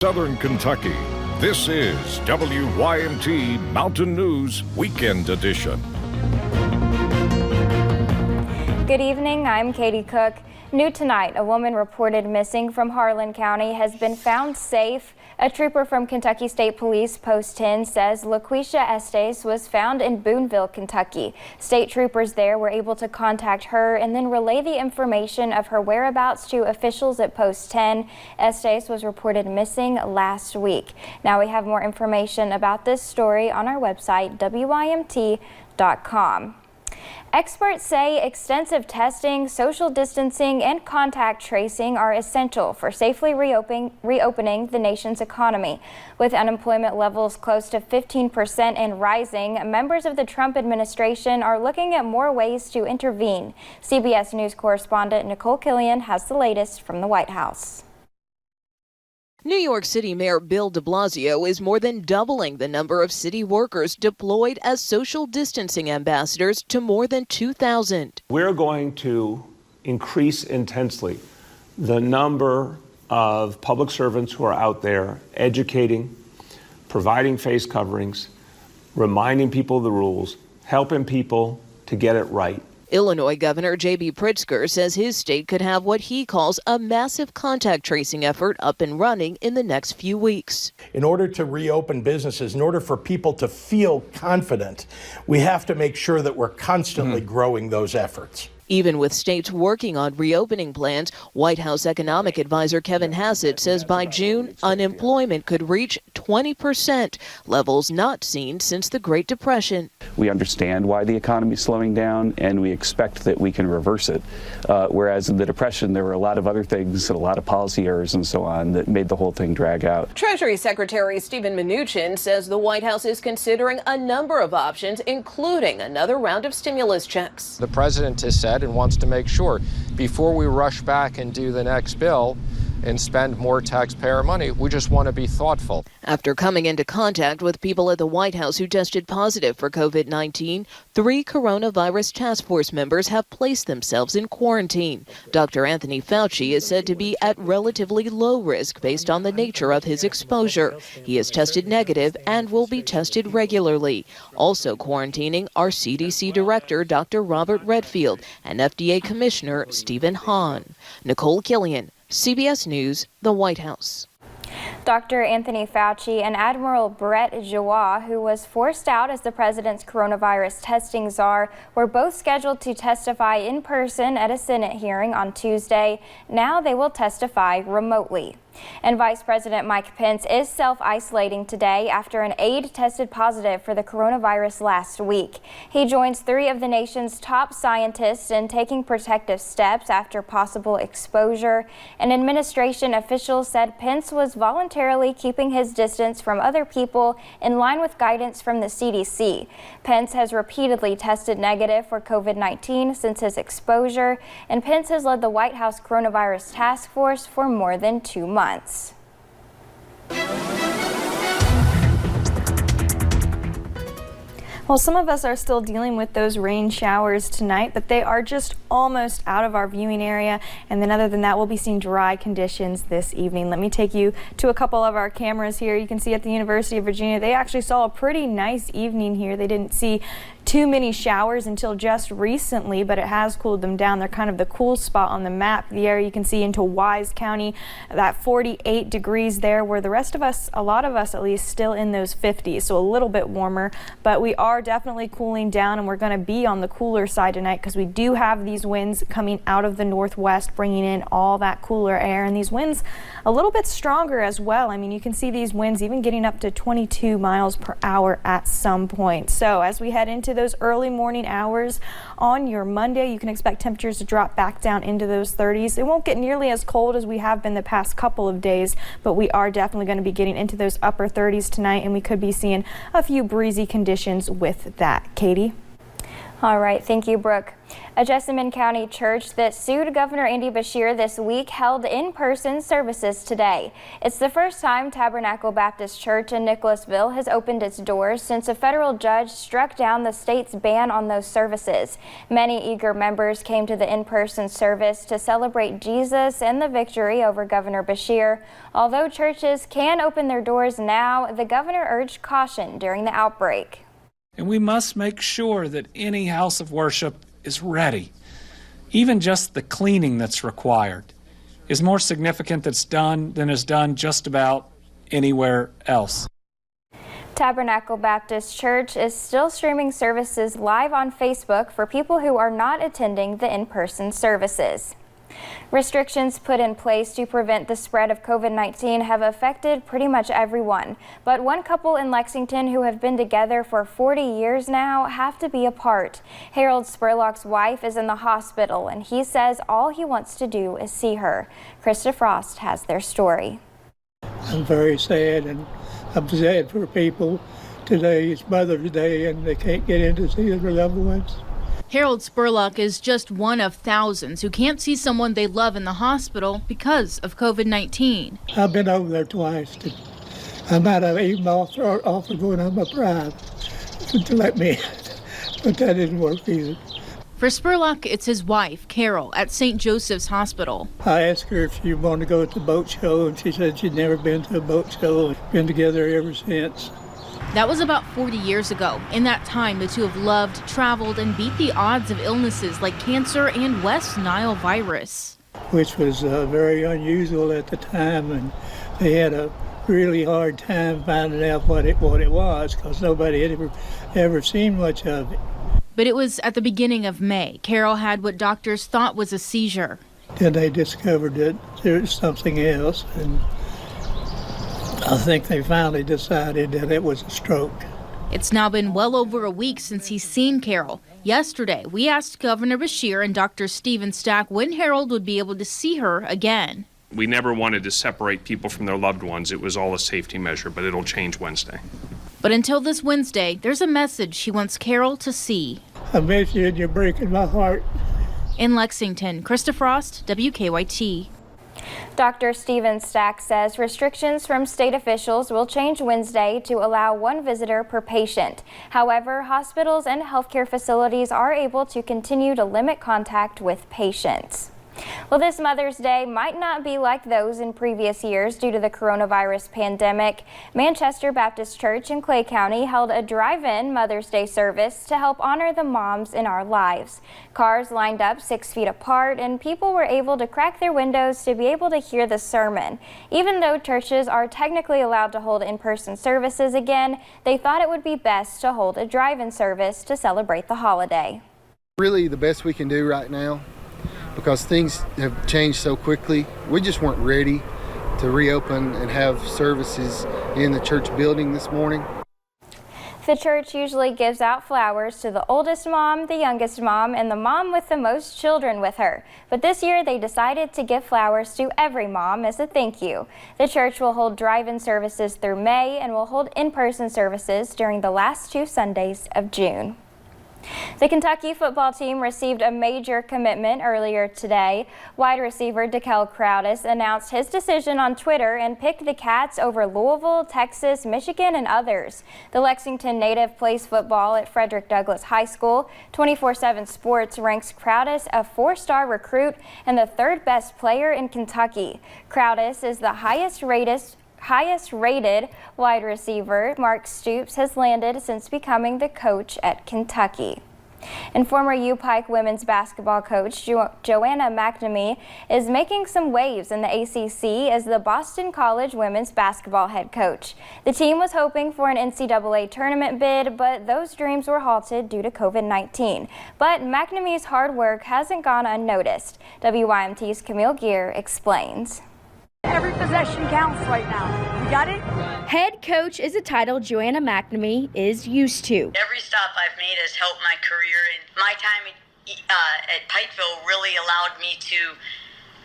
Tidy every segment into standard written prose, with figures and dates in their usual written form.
Southern Kentucky. This is WYMT Mountain News Weekend Edition. Good evening, I'm Katie Cook. New tonight, a woman reported missing from Harlan County has been found safe. A trooper from Kentucky State Police Post 10 says LaQuisha Estes was found in Boonville, Kentucky. State troopers there were able to contact her and then relay the information of her whereabouts to officials at Post 10. Estes was reported missing last week. Now we have more information about this story on our website, WYMT.com. Experts say extensive testing, social distancing, and contact tracing are essential for safely reopening the nation's economy. With unemployment levels close to 15% and rising, members of the Trump administration are looking at more ways to intervene. CBS News correspondent Nicole Killian has the latest from the White House. New York City Mayor Bill de Blasio is more than doubling the number of city workers deployed as social distancing ambassadors to more than 2,000. We're going to increase intensely the number of public servants who are out there educating, providing face coverings, reminding people of the rules, helping people to get it right. Illinois Governor J.B. Pritzker says his state could have what he calls a massive contact tracing effort up and running in the next few weeks. In order to reopen businesses, in order for people to feel confident, we have to make sure that we're constantly growing those efforts. Even with states working on reopening plans, White House economic advisor Kevin Hassett says by June, unemployment could reach 20%, levels not seen since the Great Depression. We understand why the economy is slowing down, and we expect that we can reverse it. Whereas in the Depression, there were a lot of other things and a lot of policy errors and so on that made the whole thing drag out. Treasury Secretary Steven Mnuchin says the White House is considering a number of options, including another round of stimulus checks. The president has said and wants to make sure before we rush back and do the next bill and spend more taxpayer money, we just want to be thoughtful. After coming into contact with people at the White House who tested positive for COVID-19, 3 coronavirus task force members have placed themselves in quarantine. Dr. Anthony Fauci is said to be at relatively low risk based on the nature of his exposure. He has tested negative and will be tested regularly. Also quarantining are CDC Director Dr. Robert Redfield and FDA Commissioner Stephen Hahn. Nicole Killian, CBS News, the White House. Dr. Anthony Fauci and Admiral Brett Giroir, who was forced out as the president's coronavirus testing czar, were both scheduled to testify in person at a Senate hearing on Tuesday. Now they will testify remotely. And Vice President Mike Pence is self-isolating today after an aide tested positive for the coronavirus last week. He joins 3 of the nation's top scientists in taking protective steps after possible exposure. An administration official said Pence was voluntarily keeping his distance from other people in line with guidance from the CDC. Pence has repeatedly tested negative for COVID-19 since his exposure, and Pence has led the White House Coronavirus Task Force for more than 2 months. Well, some of us are still dealing with those rain showers tonight, but they are just almost out of our viewing area. And then other than that, we'll be seeing dry conditions this evening. Let me take you to a couple of our cameras here. You can see at the University of Virginia, they actually saw a pretty nice evening here. They didn't see too many showers until just recently, but it has cooled them down. They're kind of the cool spot on the map. The area you can see into Wise County, that 48 degrees there, where the rest of us, a lot of us at least, still in those 50s, so a little bit warmer. But we are definitely cooling down, and we're going to be on the cooler side tonight because we do have these winds coming out of the northwest, bringing in all that cooler air, and these winds a little bit stronger as well. I mean, you can see these winds even getting up to 22 miles per hour at some point. So as we head into those early morning hours on your Monday, you can expect temperatures to drop back down into those 30s. It won't get nearly as cold as we have been the past couple of days, but we are definitely going to be getting into those upper 30s tonight, and we could be seeing a few breezy conditions with that. Katie? All right, thank you, Brooke. A Jessamine County church that sued Governor Andy Beshear this week held in-person services today. It's the first time Tabernacle Baptist Church in Nicholasville has opened its doors since a federal judge struck down the state's ban on those services. Many eager members came to the in-person service to celebrate Jesus and the victory over Governor Beshear. Although churches can open their doors now, the governor urged caution during the outbreak. And we must make sure that any house of worship is ready. Even just the cleaning that's required is more significant than is done just about anywhere else. Tabernacle Baptist Church is still streaming services live on Facebook for people who are not attending the in-person services. Restrictions put in place to prevent the spread of COVID-19 have affected pretty much everyone. But one couple in Lexington who have been together for 40 years now have to be apart. Harold Spurlock's wife is in the hospital, and he says all he wants to do is see her. Krista Frost has their story. I'm very sad, and I'm sad for people. Today is Mother's Day, and they can't get in to see their loved ones. Harold Spurlock is just one of thousands who can't see someone they love in the hospital because of COVID-19. I've been over there twice. I might have even offered going on my pride to let me, but that didn't work either. For Spurlock, it's his wife, Carol, at St. Joseph's Hospital. I asked her if she wanted to go to the boat show, and she said she'd never been to a boat show. Been together ever since. That was about 40 years ago. In that time, the two have loved, traveled, and beat the odds of illnesses like cancer and West Nile virus. Which was very unusual at the time, and they had a really hard time finding out what it was, because nobody had ever seen much of it. But it was at the beginning of May. Carol had what doctors thought was a seizure. Then they discovered that there was something else, and I think they finally decided that it was a stroke. It's now been well over a week since he's seen Carol. Yesterday, we asked Governor Beshear and Dr. Stephen Stack when Harold would be able to see her again. We never wanted to separate people from their loved ones. It was all a safety measure, but it'll change Wednesday. But until this Wednesday, there's a message he wants Carol to see. I miss you, and you're breaking my heart. In Lexington, Krista Frost, WKYT. Dr. Stephen Stack says restrictions from state officials will change Wednesday to allow one visitor per patient. However, hospitals and healthcare facilities are able to continue to limit contact with patients. Well, this Mother's Day might not be like those in previous years due to the coronavirus pandemic. Manchester Baptist Church in Clay County held a drive-in Mother's Day service to help honor the moms in our lives. Cars lined up 6 feet apart, and people were able to crack their windows to be able to hear the sermon. Even though churches are technically allowed to hold in-person services again, they thought it would be best to hold a drive-in service to celebrate the holiday. Really the best we can do right now, because things have changed so quickly. We just weren't ready to reopen and have services in the church building this morning. The church usually gives out flowers to the oldest mom, the youngest mom, and the mom with the most children with her. But this year they decided to give flowers to every mom as a thank you. The church will hold drive-in services through May and will hold in-person services during the last 2 Sundays of June. The Kentucky football team received a major commitment earlier today. Wide receiver Dekel Crowdis announced his decision on Twitter and picked the Cats over Louisville, Texas, Michigan, and others. The Lexington native plays football at Frederick Douglass High School. 24/7 Sports ranks Crowdis a 4-star recruit and the 3rd best player in Kentucky. Crowdis is the highest rated wide receiver Mark Stoops has landed since becoming the coach at Kentucky. And former U-Pike women's basketball coach Joanna McNamee is making some waves in the ACC as the Boston College women's basketball head coach. The team was hoping for an NCAA tournament bid, but those dreams were halted due to COVID-19. But McNamee's hard work hasn't gone unnoticed. WYMT's Camille Gear explains. Every possession counts right now. You got it? Head coach is a title Joanna McNamee is used to. Every stop I've made has helped my career, and my time at Pikeville really allowed me to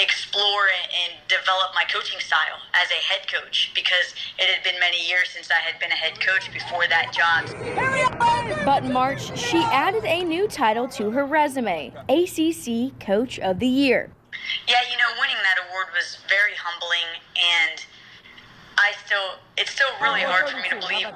explore and develop my coaching style as a head coach, because it had been many years since I had been a head coach before that job. But in March, she added a new title to her resume, ACC Coach of the Year. Yeah, you know, winning that award was very humbling, and it's still really hard for me to believe.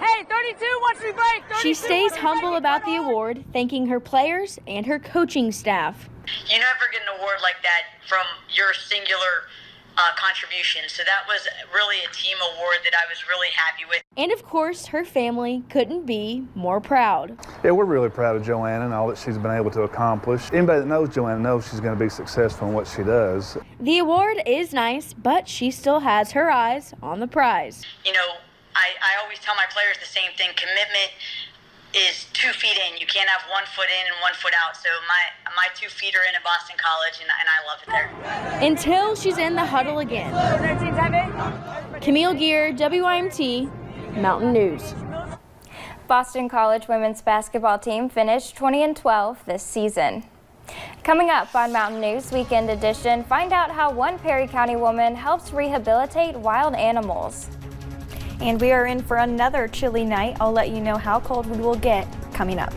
Hey, 32, watch me break. 32, She stays humble about the award, thanking her players and her coaching staff. You never get an award like that from your singular contribution. So that was really a team award that I was really happy with. And of course, her family couldn't be more proud. Yeah, we're really proud of Joanna and all that she's been able to accomplish. Anybody that knows Joanna knows she's going to be successful in what she does. The award is nice, but she still has her eyes on the prize. You know, I always tell my players the same thing. Commitment is 2 feet in. You can't have 1 foot in and 1 foot out. So my 2 feet are in at Boston College, and I love it there. Until she's in the huddle again. Camille Gear, WIMT, Mountain News. Boston College women's basketball team finished 20-12 this season. Coming up on Mountain News Weekend Edition, find out how one Perry County woman helps rehabilitate wild animals. And we are in for another chilly night. I'll let you know how cold we will get coming up.